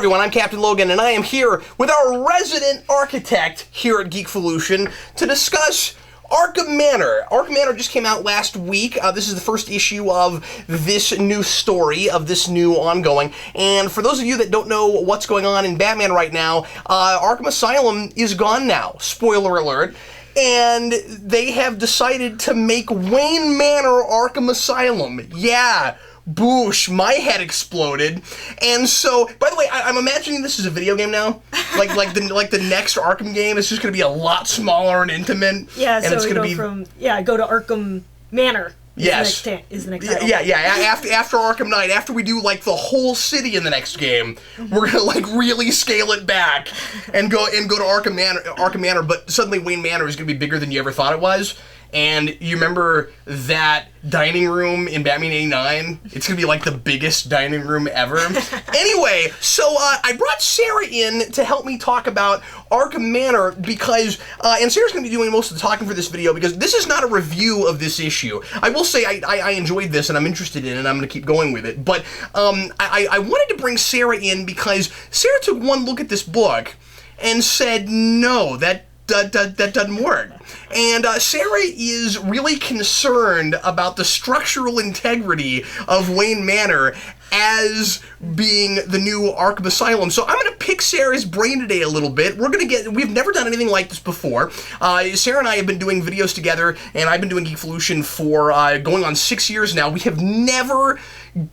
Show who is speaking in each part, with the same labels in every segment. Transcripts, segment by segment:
Speaker 1: everyone, I'm Captain Logan, and I am here with our resident architect here at Geekvolution to discuss Arkham Manor. Arkham Manor just came out last week. This is the first issue of this new story, of this new ongoing. And for those of you that don't know what's going on in Batman right now, Arkham Asylum is gone now. Spoiler alert. And they have decided to make Wayne Manor Arkham Asylum. Yeah. Boosh, my head exploded. And so, by the way, I'm imagining this is a video game now. Like the next Arkham game is just going to be a lot smaller and intimate.
Speaker 2: Yeah,
Speaker 1: and
Speaker 2: so
Speaker 1: it's
Speaker 2: we
Speaker 1: gonna
Speaker 2: go to Arkham Manor.
Speaker 1: Yes.
Speaker 2: Is the next title.
Speaker 1: Yeah. After Arkham Knight, after we do like the whole city in the next game, we're gonna like really scale it back and go to Arkham Manor. But suddenly Wayne Manor is gonna be bigger than you ever thought it was. And you remember that dining room in Batman '89? It's going to be like the biggest dining room ever. Anyway, so I brought Sarah in to help me talk about Arkham Manor because, and Sarah's going to be doing most of the talking for this video because this is not a review of this issue. I will say I enjoyed this and I'm interested in it and I'm going to keep going with it. But I wanted to bring Sarah in because Sarah took one look at this book and said, no, that doesn't work. And Sarah is really concerned about the structural integrity of Wayne Manor as being the new Arkham Asylum. So I'm going to pick Sarah's brain today a little bit. We've never done anything like this before. Sarah and I have been doing videos together, and I've been doing Geekvolution for going on 6 years now. We have never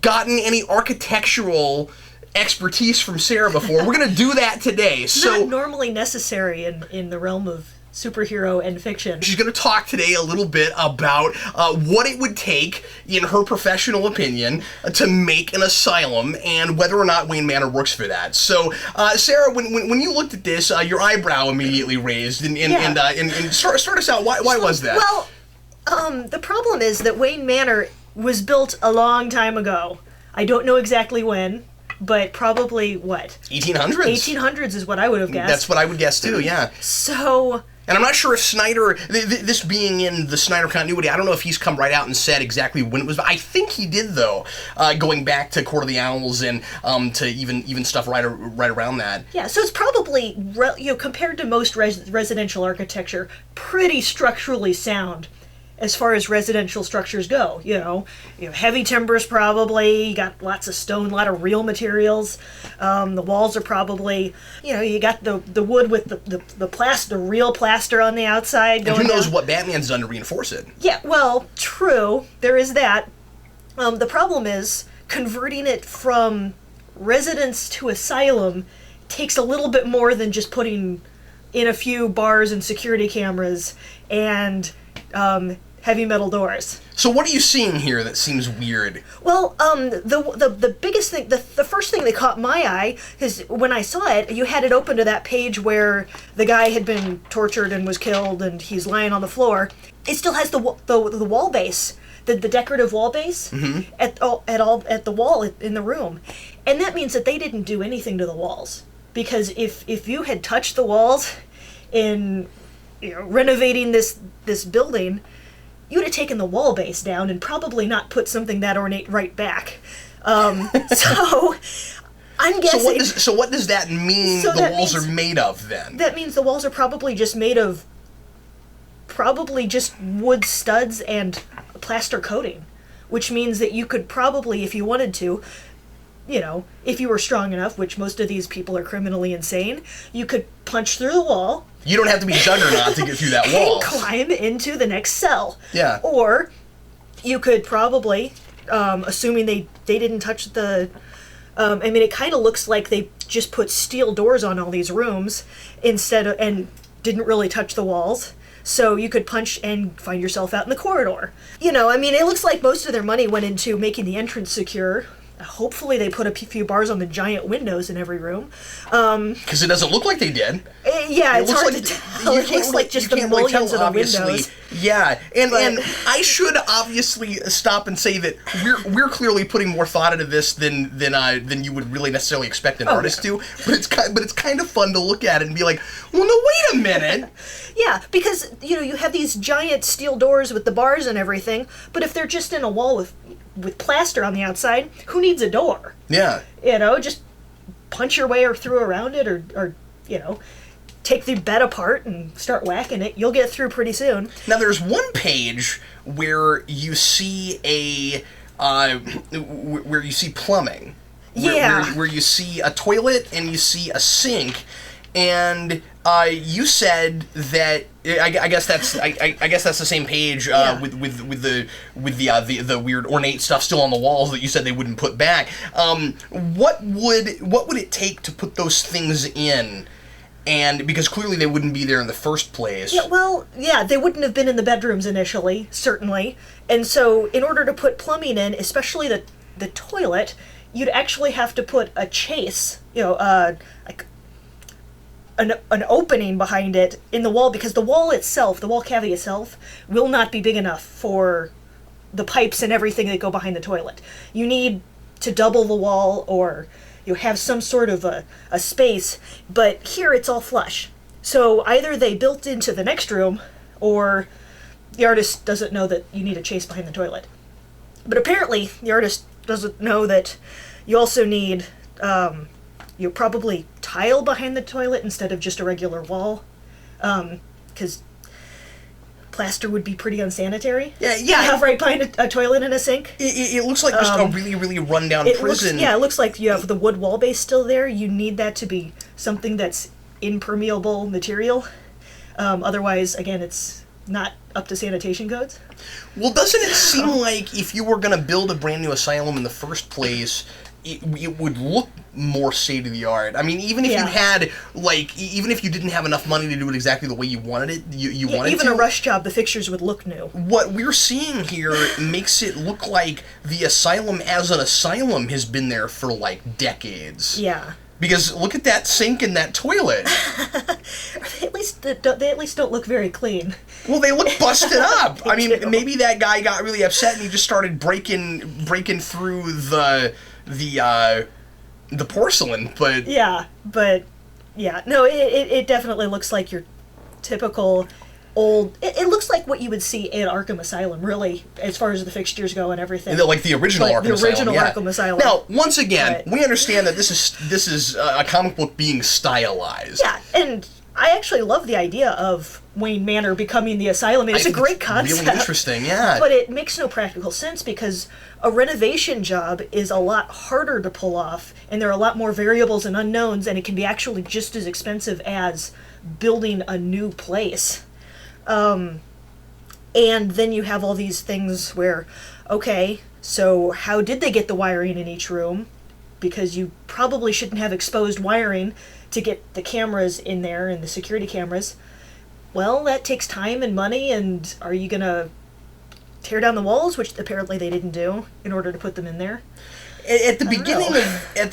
Speaker 1: gotten any architectural expertise from Sarah before. We're going to do that today.
Speaker 2: It's not normally necessary in the realm of superhero and fiction.
Speaker 1: She's going to talk today a little bit about what it would take, in her professional opinion, to make an asylum and whether or not Wayne Manor works for that. So, Sarah, when you looked at this, your eyebrow immediately raised, and start us out. Why was that?
Speaker 2: Well, the problem is that Wayne Manor was built a long time ago. I don't know exactly when. But probably, what?
Speaker 1: 1800s.
Speaker 2: 1800s is what I would have guessed.
Speaker 1: That's what I would guess, too, yeah.
Speaker 2: So...
Speaker 1: And I'm not sure if Snyder, this being in the Snyder continuity, I don't know if he's come right out and said exactly when it was. I think he did, though, going back to Court of the Owls and to even stuff right around that.
Speaker 2: Yeah, so it's probably, compared to most residential architecture, pretty structurally sound. As far as residential structures go, you know, heavy timbers probably, you got lots of stone, a lot of real materials. The walls are probably, you got the wood with the real plaster on the outside.
Speaker 1: And who knows what Batman's done to reinforce it?
Speaker 2: Yeah, well, true, there is that. The problem is converting it from residence to asylum takes a little bit more than just putting in a few bars and security cameras and heavy metal doors.
Speaker 1: So what are you seeing here that seems weird?
Speaker 2: Well, the biggest thing, the first thing that caught my eye is when I saw it, you had it open to that page where the guy had been tortured and was killed and he's lying on the floor. It still has the wall base, the decorative wall base at the wall in the room. And that means that they didn't do anything to the walls. Because if you had touched the walls in renovating this building, you'd have taken the wall base down and probably not put something that ornate right back. So I'm guessing.
Speaker 1: So what does that mean? The walls are made of then?
Speaker 2: That means the walls are probably just made of wood studs and plaster coating, which means that you could probably, if you wanted to, if you were strong enough, which most of these people are criminally insane, you could punch through the wall.
Speaker 1: You don't have to be Juggernaut to get through that wall.
Speaker 2: And climb into the next cell.
Speaker 1: Yeah.
Speaker 2: Or you could probably, assuming they didn't touch the... it kind of looks like they just put steel doors on all these rooms and didn't really touch the walls. So you could punch and find yourself out in the corridor. It looks like most of their money went into making the entrance secure. Hopefully they put a few bars on the giant windows in every room.
Speaker 1: Because it doesn't look like they did.
Speaker 2: Yeah, it's hard to tell. It looks like just the mullions of the windows.
Speaker 1: Yeah, and I should obviously stop and say that we're clearly putting more thought into this than you would really necessarily expect an artist to. But it's kind of fun to look at it and be like, well, no, wait a minute.
Speaker 2: Yeah, because you have these giant steel doors with the bars and everything. But if they're just in a wall with plaster on the outside, who needs a door?
Speaker 1: Yeah.
Speaker 2: Just punch your way through around it, or you know, take the bed apart and start whacking it, you'll get through pretty soon.
Speaker 1: Now, there's one page where you see where you see plumbing. Where you see a toilet and you see a sink, and you said that I guess that's the same page with the weird ornate stuff still on the walls that you said they wouldn't put back. What would it take to put those things in? And because clearly they wouldn't be there in the first place.
Speaker 2: Yeah, well, yeah, they wouldn't have been in the bedrooms initially, certainly. And so in order to put plumbing in, especially the toilet, you'd actually have to put a chase, like an opening behind it in the wall, because the wall cavity itself, will not be big enough for the pipes and everything that go behind the toilet. You need to double the wall, or you have some sort of a space, but here it's all flush. So either they built into the next room, or the artist doesn't know that you need a chase behind the toilet. But apparently, the artist doesn't know that you also need, you probably tile behind the toilet instead of just a regular wall, because plaster would be pretty unsanitary.
Speaker 1: Yeah.
Speaker 2: Have right behind a toilet and a sink.
Speaker 1: It looks like just a really, really rundown prison.
Speaker 2: It looks like you have the wood wall base still there. You need that to be something that's impermeable material. Otherwise, again, it's not up to sanitation codes.
Speaker 1: Well, doesn't it seem like if you were going to build a brand new asylum in the first place, it would look more state-of-the-art? I mean, even if you had, even if you didn't have enough money to do it exactly the way you wanted it, you wanted
Speaker 2: even
Speaker 1: to.
Speaker 2: a rush job, the fixtures would look new.
Speaker 1: What we're seeing here makes it look like the asylum as an asylum has been there for, decades.
Speaker 2: Yeah.
Speaker 1: Because look at that sink and that toilet.
Speaker 2: They at least don't look very clean.
Speaker 1: Well, they look busted up. I mean, maybe that guy got really upset and he just started breaking through the porcelain, but no, it definitely looks like your typical old. It looks like what you would see in Arkham Asylum, really, as far as the fixtures go and everything. Like the original Arkham Asylum.
Speaker 2: The original Arkham Asylum.
Speaker 1: Now, once again, we understand that this is a comic book being stylized.
Speaker 2: Yeah, and I actually love the idea of Wayne Manor becoming the asylum. It's a great concept.
Speaker 1: Really interesting, yeah.
Speaker 2: But it makes no practical sense because a renovation job is a lot harder to pull off, and there are a lot more variables and unknowns, and it can be actually just as expensive as building a new place. And then you have all these things where, okay, so how did they get the wiring in each room? Because you probably shouldn't have exposed wiring to get the cameras in there and the security cameras. Well, that takes time and money, and are you going to tear down the walls, which apparently they didn't do, in order to put them in there?
Speaker 1: At the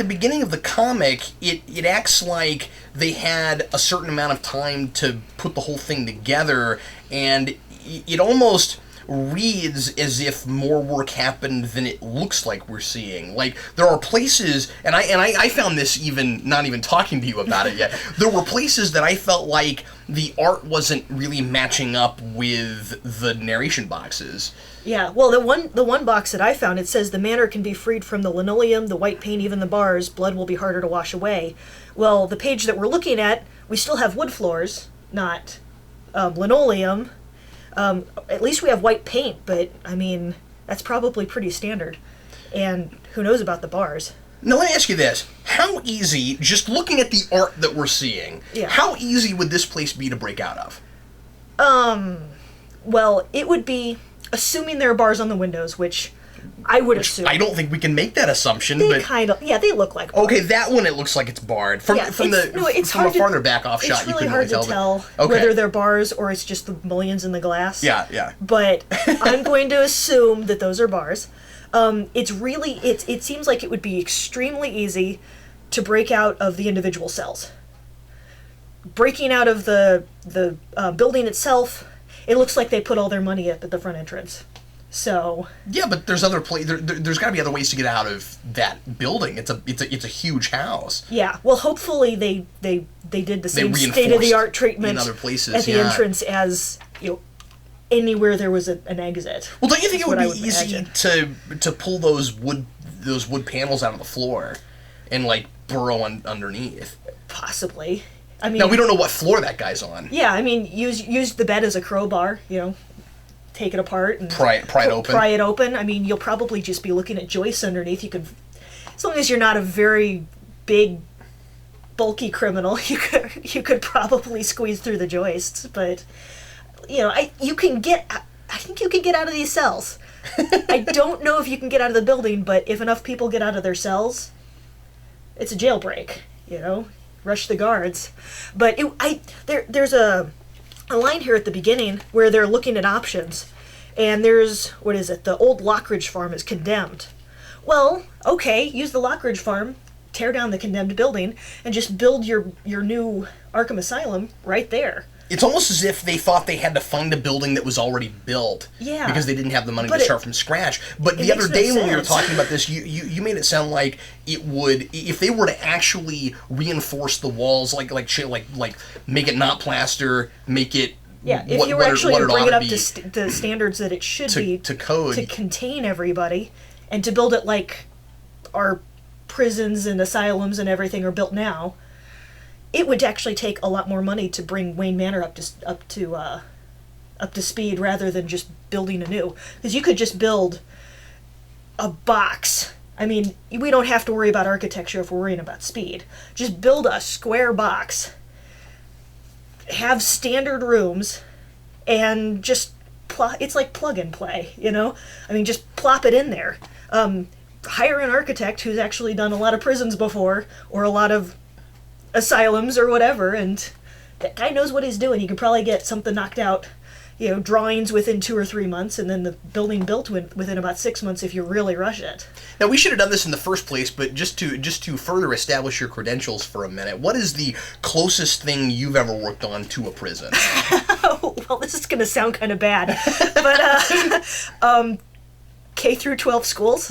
Speaker 1: beginning of the comic, it acts like they had a certain amount of time to put the whole thing together, and it almost reads as if more work happened than it looks like we're seeing. Like, there are places, and I found this even not even talking to you about it yet. There were places that I felt like the art wasn't really matching up with the narration boxes.
Speaker 2: Yeah, well, the one box that I found, it says the manor can be freed from the linoleum, the white paint, even the bars. Blood will be harder to wash away. Well, the page that we're looking at, we still have wood floors, not linoleum. At least we have white paint, but, I mean, that's probably pretty standard. And who knows about the bars?
Speaker 1: Now, let me ask you this. How easy, just looking at the art that we're seeing, how easy would this place be to break out of?
Speaker 2: Well, it would be, assuming there are bars on the windows, which I would assume.
Speaker 1: I don't think we can make that assumption,
Speaker 2: they
Speaker 1: but...
Speaker 2: they look like bars.
Speaker 1: Okay, that one, it looks like it's barred. From a farther back off shot, you couldn't really tell.
Speaker 2: It's really hard to tell whether they're bars or it's just the mullions in the glass.
Speaker 1: Yeah.
Speaker 2: But I'm going to assume that those are bars. It seems like it would be extremely easy to break out of the individual cells. Breaking out of the building itself, it looks like they put all their money up at the front entrance. So
Speaker 1: yeah, but there's other there's got to be other ways to get out of that building. It's a huge house.
Speaker 2: Yeah, well, hopefully they did the same state-of-the-art treatment
Speaker 1: in other places
Speaker 2: at the entrance as anywhere there was an exit.
Speaker 1: Well, don't you think it would be easy to pull those wood panels out of the floor and burrow underneath.
Speaker 2: Possibly. I mean,
Speaker 1: now, we don't know what floor that guy's on.
Speaker 2: Yeah, I mean, use the bed as a crowbar, you know, take it apart and
Speaker 1: pry it
Speaker 2: open. I mean, you'll probably just be looking at joists underneath. You could, as long as you're not a very big, bulky criminal, you could probably squeeze through the joists. But, you know, I think you can get out of these cells. I don't know if you can get out of the building, but if enough people get out of their cells, it's a jailbreak, you know? Rush the guards. But there's a line here at the beginning where they're looking at options, and there's, what is it, the old Lockridge farm is condemned. Well, okay, use the Lockridge farm, tear down the condemned building, and just build your new Arkham Asylum right there.
Speaker 1: It's almost as if they thought they had to find a building that was already built.
Speaker 2: Yeah.
Speaker 1: Because they didn't have the money to start from scratch. But the other day when we were talking about this, you made it sound like it would, if they were to actually reinforce the walls, like make it not plaster, make it
Speaker 2: if you were actually to bring it up to the standards that it should be
Speaker 1: to code,
Speaker 2: to contain everybody, and to build it like our prisons and asylums and everything are built now, it would actually take a lot more money to bring Wayne Manor up to speed rather than just building anew. Because you could just build a box. I mean, we don't have to worry about architecture if we're worrying about speed. Just build a square box, have standard rooms, and just it's like plug and play, you know? I mean, just plop it in there. Hire an architect who's actually done a lot of prisons before, or a lot of asylums or whatever, and that guy knows what he's doing. He could probably get something knocked out, you know, drawings within 2 or 3 months, and then the building built within about 6 months if you really rush it.
Speaker 1: Now, we should have done this in the first place, but just to further establish your credentials for a minute, what is the closest thing you've ever worked on to a prison?
Speaker 2: Well, this is going to sound kind of bad, but K through 12 schools.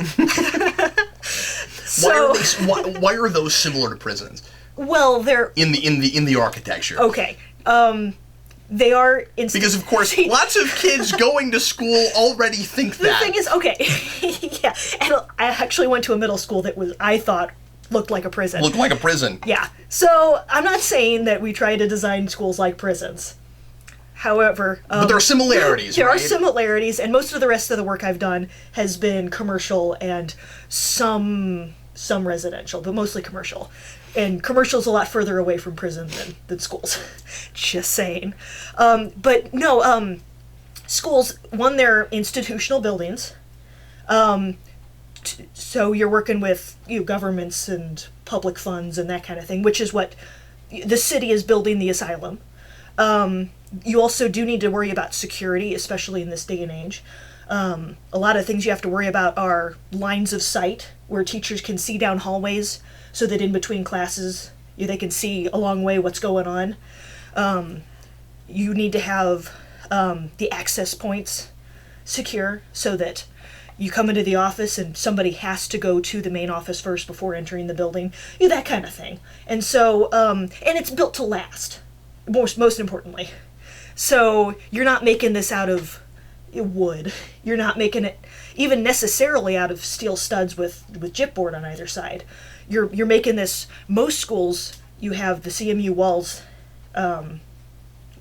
Speaker 1: Why are those similar to prisons?
Speaker 2: Well, they're
Speaker 1: in the architecture.
Speaker 2: Okay. They are
Speaker 1: because of course lots of kids going to school already think that.
Speaker 2: The thing is, okay, yeah, and I actually went to a middle school that I thought looked like a prison.
Speaker 1: Looked like a prison.
Speaker 2: Yeah. So I'm not saying that we try to design schools like prisons. However,
Speaker 1: but there are similarities.
Speaker 2: There
Speaker 1: right?
Speaker 2: are similarities, and most of the rest of the work I've done has been commercial and some residential, but mostly commercial. And commercial's a lot further away from prison than schools. Just saying. But no, schools, one, they're institutional buildings. So you're working with governments and public funds and that kind of thing, which is what the city is building the asylum. You also do need to worry about security, especially in this day and age. A lot of things you have to worry about are lines of sight, where teachers can see down hallways so that in between classes they can see a long way what's going on. You need to have the access points secure so that you come into the office and somebody has to go to the main office first before entering the building, that kind of thing. And so, and it's built to last, most importantly. So you're not making this out of wood. You're not making it even necessarily out of steel studs with gypboard on either side. You're making this. Most schools, you have the CMU walls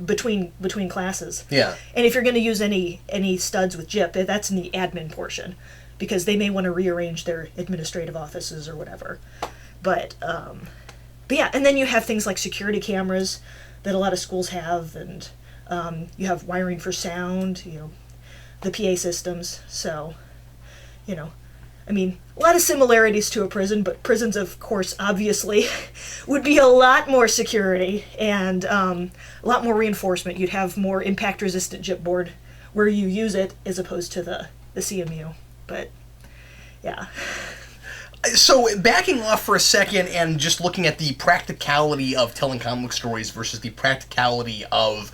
Speaker 2: between classes.
Speaker 1: Yeah.
Speaker 2: And if you're going to use any studs with gyp, that's in the admin portion, because they may want to rearrange their administrative offices or whatever. But yeah, and then you have things like security cameras that a lot of schools have, and you have wiring for sound, the PA systems. So, I mean, a lot of similarities to a prison, but prisons, of course, obviously, would be a lot more security and a lot more reinforcement. You'd have more impact-resistant gypboard where you use it as opposed to the CMU. But, yeah.
Speaker 1: So, backing off for a second and just looking at the practicality of telling comic stories versus the practicality of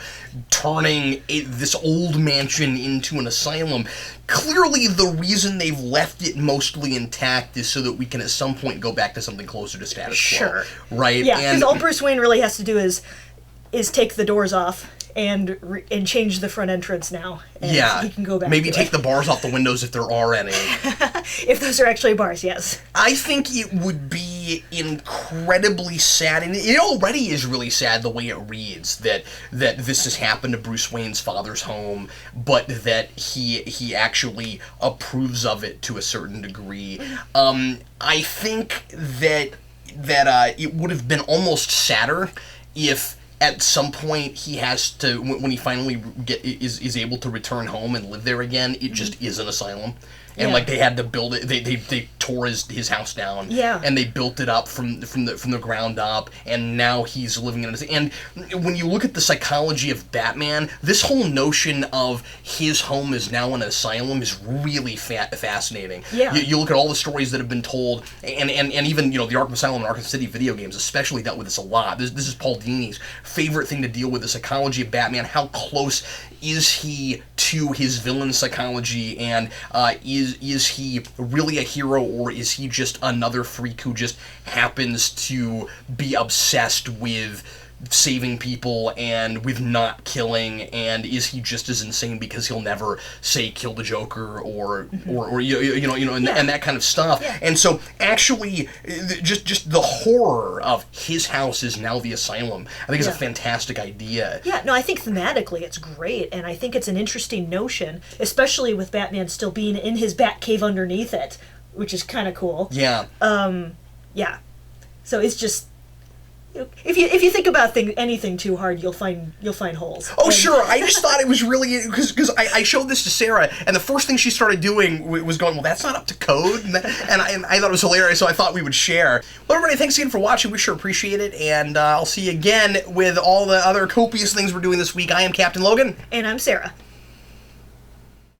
Speaker 1: turning this old mansion into an asylum, clearly the reason they've left it mostly intact is so that we can at some point go back to something closer to status quo.
Speaker 2: Sure.
Speaker 1: Right?
Speaker 2: Yeah, because all Bruce Wayne really has to do is take the doors off and change the front entrance now. And
Speaker 1: yeah.
Speaker 2: He can go back
Speaker 1: Maybe
Speaker 2: to
Speaker 1: take
Speaker 2: it.
Speaker 1: the bars off the windows if there are any.
Speaker 2: If those are actually bars, yes.
Speaker 1: I think it would be be incredibly sad, and it already is really sad the way it reads, that this has happened to Bruce Wayne's father's home, but that he actually approves of it to a certain degree. I think that it would have been almost sadder if at some point he has to, when he finally is able to return home and live there again, it just is an asylum. And like they had to build it, they tore his house down, and they built it up from the ground up, and now he's living in it. And when you look at the psychology of Batman, this whole notion of his home is now an asylum is really fascinating.
Speaker 2: Yeah.
Speaker 1: You look at all the stories that have been told, and even the Arkham Asylum and Arkham City video games especially dealt with this a lot. This is Paul Dini's favorite thing to deal with, the psychology of Batman. How close is he to his villain psychology, and is he really a hero, or is he just another freak who just happens to be obsessed with saving people and with not killing, and is he just as insane because he'll never say kill the Joker or and that kind of stuff. And so actually just the horror of his house is now the asylum, I think is a fantastic idea.
Speaker 2: I think thematically it's great, and I think it's an interesting notion, especially with Batman still being in his Batcave underneath it, which is kind of cool. So it's just, if you think about anything too hard, you'll find holes.
Speaker 1: Oh, sure. I just thought it was really, because I showed this to Sarah, and the first thing she started doing was going, well, that's not up to code, and I thought it was hilarious, so I thought we would share. Well, everybody, thanks again for watching. We sure appreciate it, and I'll see you again with all the other copious things we're doing this week. I am Captain Logan.
Speaker 2: And I'm Sarah.